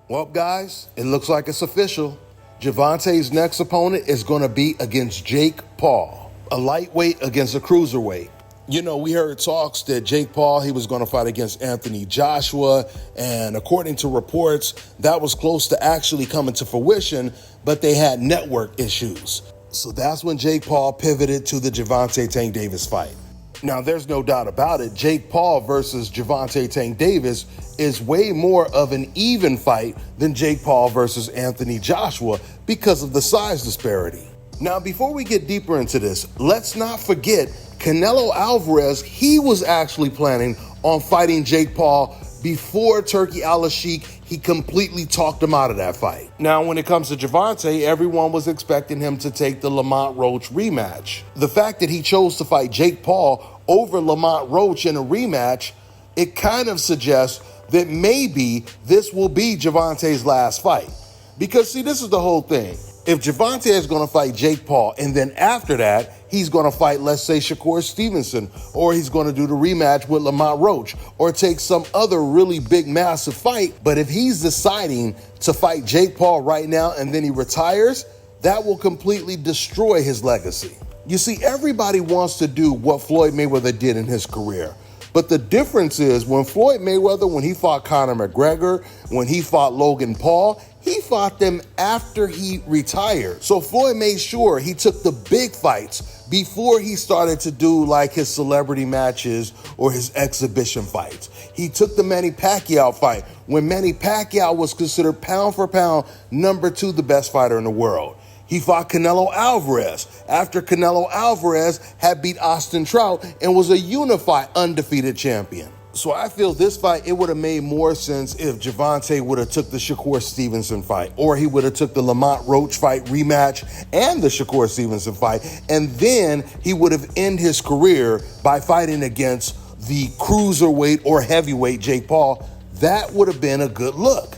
Well, guys, it looks like it's official. Gervonta's next opponent is going to be against Jake Paul, a lightweight against a cruiserweight. You know, we heard talks that Jake Paul, he was going to fight against Anthony Joshua, and according to reports, that was close to actually coming to fruition, but they had network issues. So that's when Jake Paul pivoted to the Gervonta Tank Davis fight. Now, there's no doubt about it, Jake Paul versus Gervonta Tank Davis is way more of an even fight than Jake Paul versus Anthony Joshua because of the size disparity. Now, before we get deeper into this, let's not forget Canelo Alvarez, he was actually planning on fighting Jake Paul before Turkey Al-Sheikh. He completely talked him out of that fight. Now, when it comes to Gervonta, everyone was expecting him to take the Lamont Roach rematch. The fact that he chose to fight Jake Paul over Lamont Roach in a rematch, it kind of suggests that maybe this will be Gervonta's last fight. Because, see, this is the whole thing. If Gervonta is going to fight Jake Paul, and then after that, he's going to fight, let's say, Shakur Stevenson, or he's going to do the rematch with Lamont Roach, or take some other really big, massive fight. But if he's deciding to fight Jake Paul right now and then he retires, that will completely destroy his legacy. You see, everybody wants to do what Floyd Mayweather did in his career. But the difference is when Floyd Mayweather, when he fought Conor McGregor, when he fought Logan Paul, he fought them after he retired. So Floyd made sure he took the big fights before he started to do like his celebrity matches or his exhibition fights. He took the Manny Pacquiao fight when Manny Pacquiao was considered pound for pound #2 the best fighter in the world. He fought Canelo Alvarez after Canelo Alvarez had beat Austin Trout and was a unified undefeated champion. So I feel this fight, it would have made more sense if Gervonta would have took the Shakur Stevenson fight, or he would have took the Lamont Roach fight rematch and the Shakur Stevenson fight, and then he would have ended his career by fighting against the cruiserweight or heavyweight Jake Paul. That would have been a good look.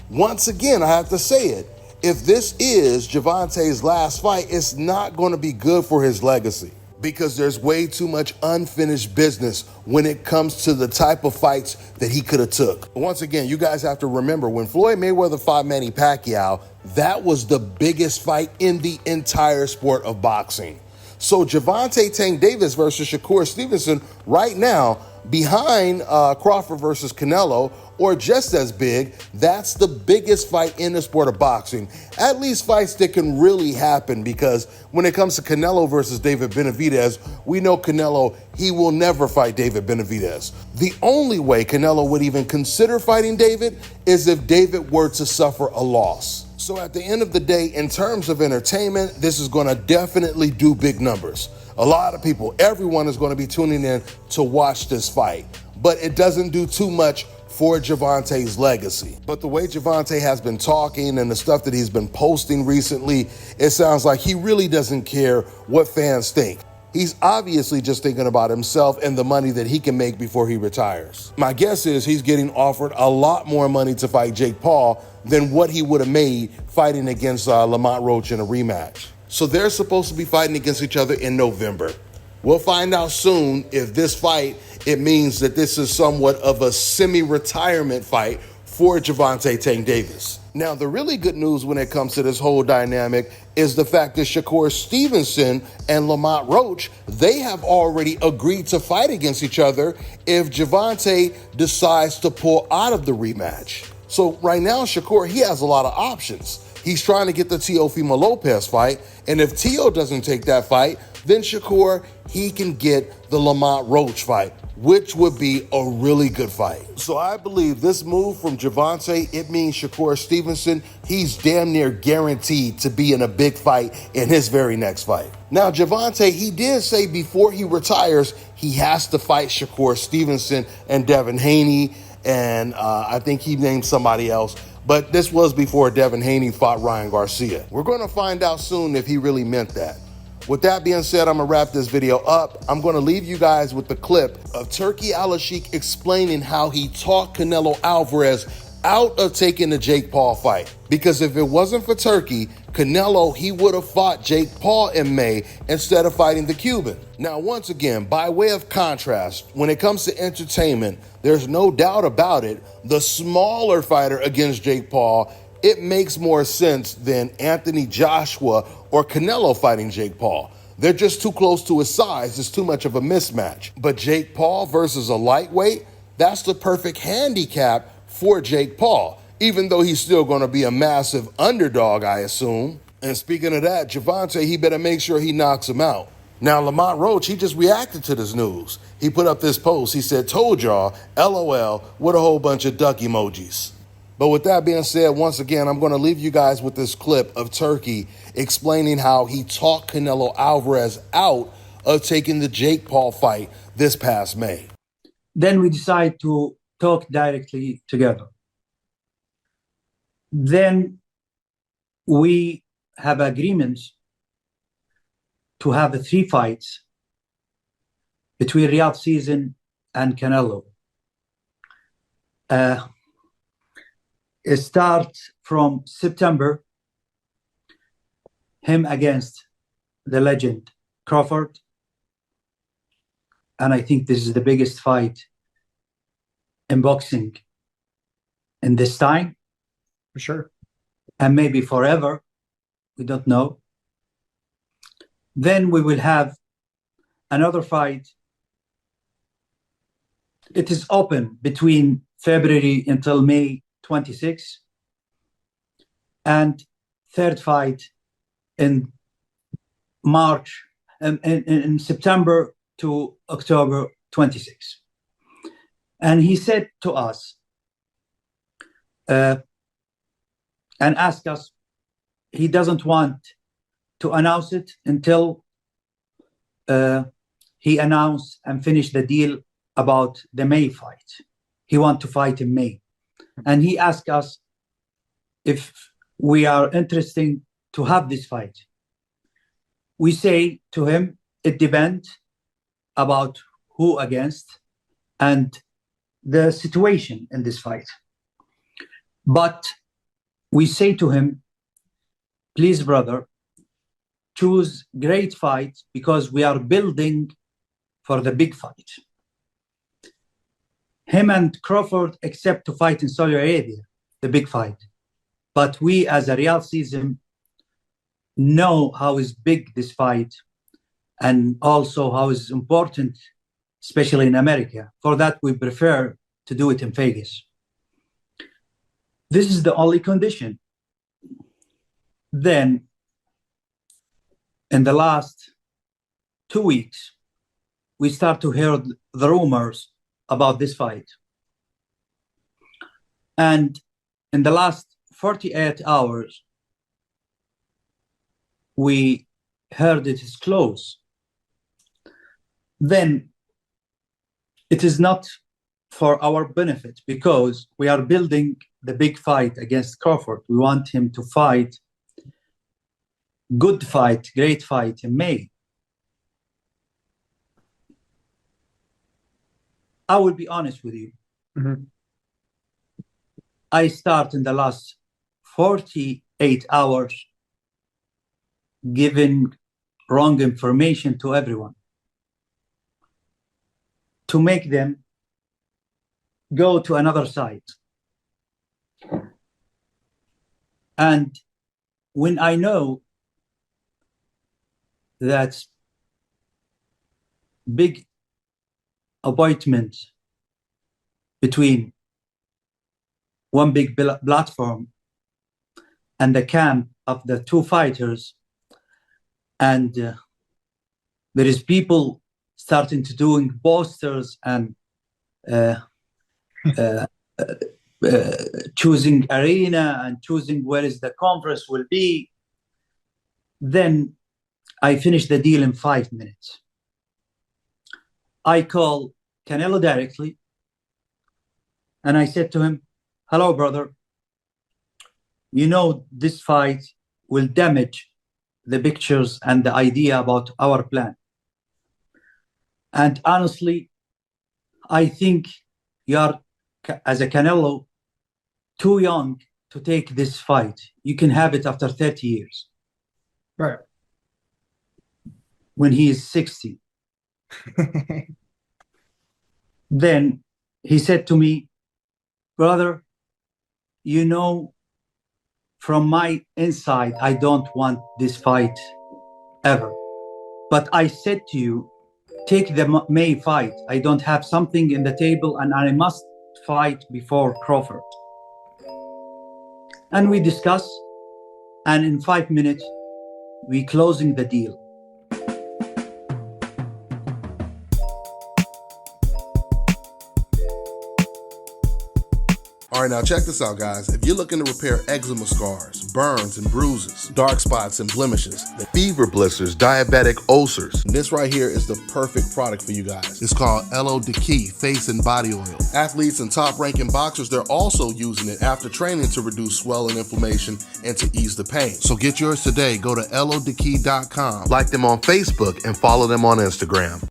Once again, I have to say it. If this is Gervonta's last fight, it's not going to be good for his legacy because there's way too much unfinished business when it comes to the type of fights that he could have took. Once again, you guys have to remember when Floyd Mayweather fought Manny Pacquiao, that was the biggest fight in the entire sport of boxing. So Gervonta Tank Davis versus Shakur Stevenson right now, behind Crawford versus Canelo, or just as big, that's the biggest fight in the sport of boxing. At least fights that can really happen, because when it comes to Canelo versus David Benavidez, we know Canelo, he will never fight David Benavidez. The only way Canelo would even consider fighting David is if David were to suffer a loss. So at the end of the day, in terms of entertainment, this is going to definitely do big numbers. A lot of people, everyone is going to be tuning in to watch this fight, but it doesn't do too much for Gervonta's legacy. But the way Gervonta has been talking and the stuff that he's been posting recently, it sounds like he really doesn't care what fans think. He's obviously just thinking about himself and the money that he can make before he retires. My guess is he's getting offered a lot more money to fight Jake Paul than what he would have made fighting against Lamont Roach in a rematch. So they're supposed to be fighting against each other in November. We'll find out soon if this fight, it means that this is somewhat of a semi-retirement fight for Gervonta Tank Davis. Now, the really good news when it comes to this whole dynamic is the fact that Shakur Stevenson and Lamont Roach, they have already agreed to fight against each other if Gervonta decides to pull out of the rematch. So right now, Shakur, he has a lot of options. He's trying to get the Teofimo Lopez fight, and if Teo doesn't take that fight, then Shakur, he can get the Lamont Roach fight, which would be a really good fight. So I believe this move from Gervonta, it means Shakur Stevenson, he's damn near guaranteed to be in a big fight in his very next fight. Now, Gervonta, he did say before he retires, he has to fight Shakur Stevenson and Devin Haney, and I think he named somebody else. But this was before Devin Haney fought Ryan Garcia. We're going to find out soon if he really meant that. With that being said, I'm going to wrap this video up. I'm going to leave you guys with the clip of Turkey Al-Sheikh explaining how he talked Canelo Alvarez out of taking the Jake Paul fight. Because if it wasn't for Turkey, Canelo, he would have fought Jake Paul in May instead of fighting the Cuban. Now, once again, by way of contrast, when it comes to entertainment, there's no doubt about it, the smaller fighter against Jake Paul, it makes more sense than Anthony Joshua or Canelo fighting Jake Paul. They're just too close to his size. It's too much of a mismatch. But Jake Paul versus a lightweight, that's the perfect handicap for Jake Paul, even though he's still going to be a massive underdog, I assume. And speaking of that, Gervonta, he better make sure he knocks him out. Now, Lamont Roach, he just reacted to this news. He put up this post. He said, "Told y'all, LOL," with a whole bunch of duck emojis. But with that being said, once again, I'm going to leave you guys with this clip of Turkey explaining how he talked Canelo Alvarez out of taking the Jake Paul fight this past May. Then we decide to talk directly together. Then we have agreements to have 3 fights between Riyadh season and Canelo. It starts from September, him against the legend Crawford. And I think this is the biggest fight in boxing in this time. For sure. And maybe forever. We don't know. Then we will have another fight. It is open between February until May 26, and third fight in March, in September to October 26. And he said to us and asked us, he doesn't want to announce it until he announced and finished the deal about the May fight. He wants to fight in May. And he asked us if we are interested to have this fight. We say to him, it depends about who against and the situation in this fight. But we say to him, please, brother, choose great fight because we are building for the big fight. Him and Crawford accept to fight in Saudi Arabia, the big fight. But we, as a Riyadh season, know how is big this fight and also how is important, especially in America. For that, we prefer to do it in Vegas. This is the only condition. Then, in the last 2 weeks, we start to hear the rumors about this fight. And in the last 48 hours, we heard it is close. Then it is not for our benefit because we are building the big fight against Crawford. We want him to fight, good fight, great fight in May. I will be honest with you. Mm-hmm. I start in the last 48 hours giving wrong information to everyone to make them go to another side. And when I know that big appointment between one big platform and the camp of the 2 fighters, and there is people starting to doing posters and choosing arena and choosing where is the conference will be. Then I finish the deal in 5 minutes. I call Canelo directly and I said to him, hello, brother. You know, this fight will damage the pictures and the idea about our plan. And honestly, I think you are, as a Canelo, too young to take this fight. You can have it after 30 years. Right. When he is 60. Then he said to me, brother, you know, from my inside, I don't want this fight ever. But I said to you, take the May fight. I don't have something in the table and I must fight before Crawford. And we discuss, and in 5 minutes, we closing the deal. All right, now check this out, guys. If you're looking to repair eczema scars, burns and bruises, dark spots and blemishes, fever blisters, diabetic ulcers, this right here is the perfect product for you guys. It's called Lo-Diki Face and Body Oil. Athletes and top-ranking boxers, they're also using it after training to reduce swelling, inflammation, and to ease the pain. So get yours today. Go to lodiki.com, like them on Facebook, and follow them on Instagram.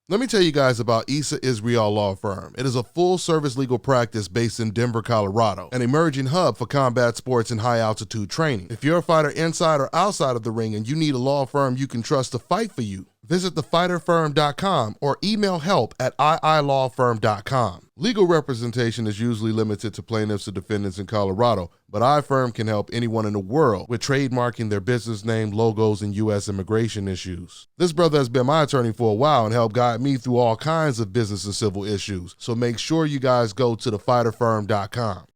Let me tell you guys about Issa Israel Law Firm. It is a full-service legal practice based in Denver, Colorado, an emerging hub for combat sports and high-altitude training. If you're a fighter inside or outside of the ring and you need a law firm you can trust to fight for you, visit thefighterfirm.com or email help@iilawfirm.com. Legal representation is usually limited to plaintiffs or defendants in Colorado, but iFirm can help anyone in the world with trademarking their business name, logos, and U.S. immigration issues. This brother has been my attorney for a while and helped guide me through all kinds of business and civil issues, so make sure you guys go to thefighterfirm.com.